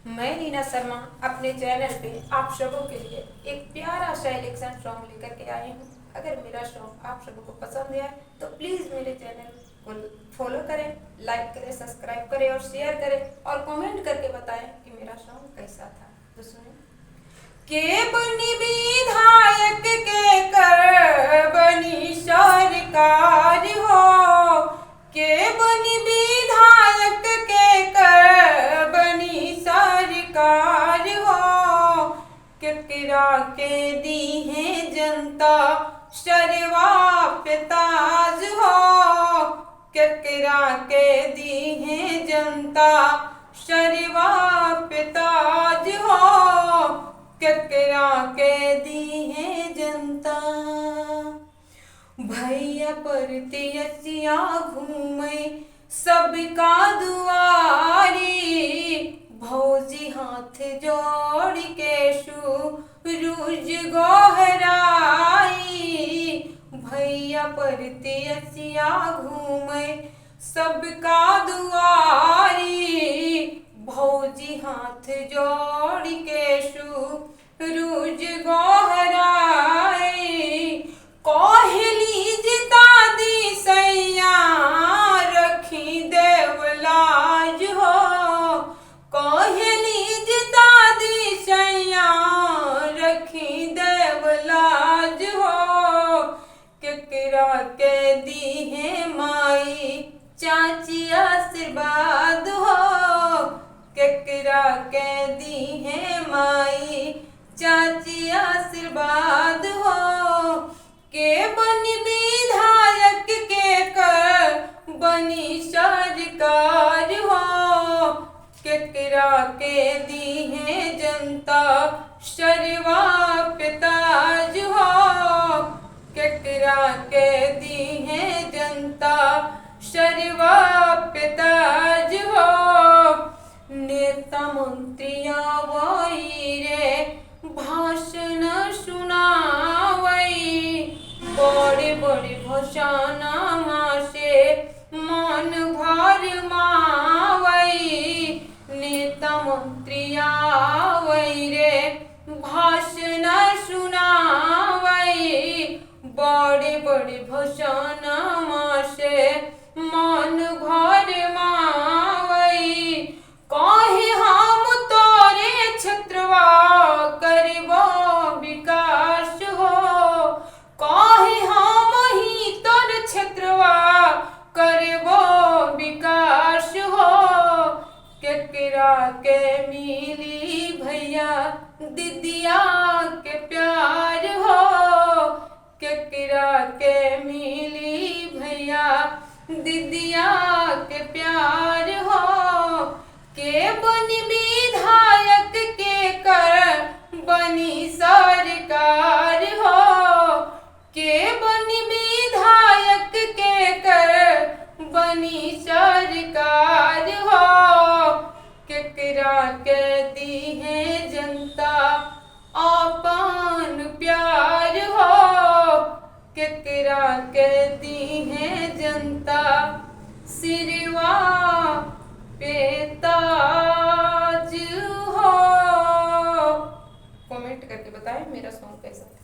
मैं रीना शर्मा अपने चैनल पे आप सबों के लिए एक प्यारा सा इलेक्शन सॉन्ग लेकर के आई हूँ। अगर मेरा सॉन्ग आप सबों को पसंद आए तो प्लीज़ मेरे चैनल को फॉलो करें, लाइक करें, सब्सक्राइब करें और शेयर करें और कमेंट करके बताएं कि मेरा सॉन्ग कैसा था। तो सुने। के बनी विधायक के कर बनी सरकार हो, के बनी विधायक के कर बनी सरकार हो, केकरा के दी है जनता सरवा पे ताज हो, केकरा के दी है जनता सरवा पे ताज हो, केकरा के दी है जनता। भैया परतियसिया घूमे सबका दुआरी, भौजी हाथ जोड़ के सूरज गोहराई। भैया परतियसिया घूमे सबका दुआरी, भौजी हाथ जोड़ के सूरज गोहराई। कोहली जिता दी सैया रखी देवलाज हो, कोहली जिता दी सैया रखी देवलाज हो, केकरा के दी है माई चाची आशीर्वाद हो, केकरा के दी है माई चाची आशीर्वाद हो। के बनी विधायक के कर बनी सरकार हो, केकरा के दी है जनता सरवा पे ताज हो, केकरा के दी है जनता सरवा पे ताज हो। नेता मंत्री आवई रे भाषण सुनावई, बड़े बड़े भाषणमा से मन भर मावई। नेता मंत्री आवई रे भाषण सुनावई, बड़े बड़े भाषणमा से मन भर मावई। कहे हम तोरे क्षेत्रवा करबो विकास हो, कहे हम ही तोर क्षेत्रवा करबो विकास हो, केकरा के मिली भैया दीदिया के प्यार हो, केकरा के मिली भैया दीदिया के प्यार हो। के बनी विधायक के कर बनी सरकार हो, के बनी विधायक के कर बनी सरकार हो, केकरा के दी है जनता अपन प्यार हो, केकरा के दी है जनता सिरवा पे ताज हो। कमेंट करके बताएं मेरा सॉन्ग कैसा था।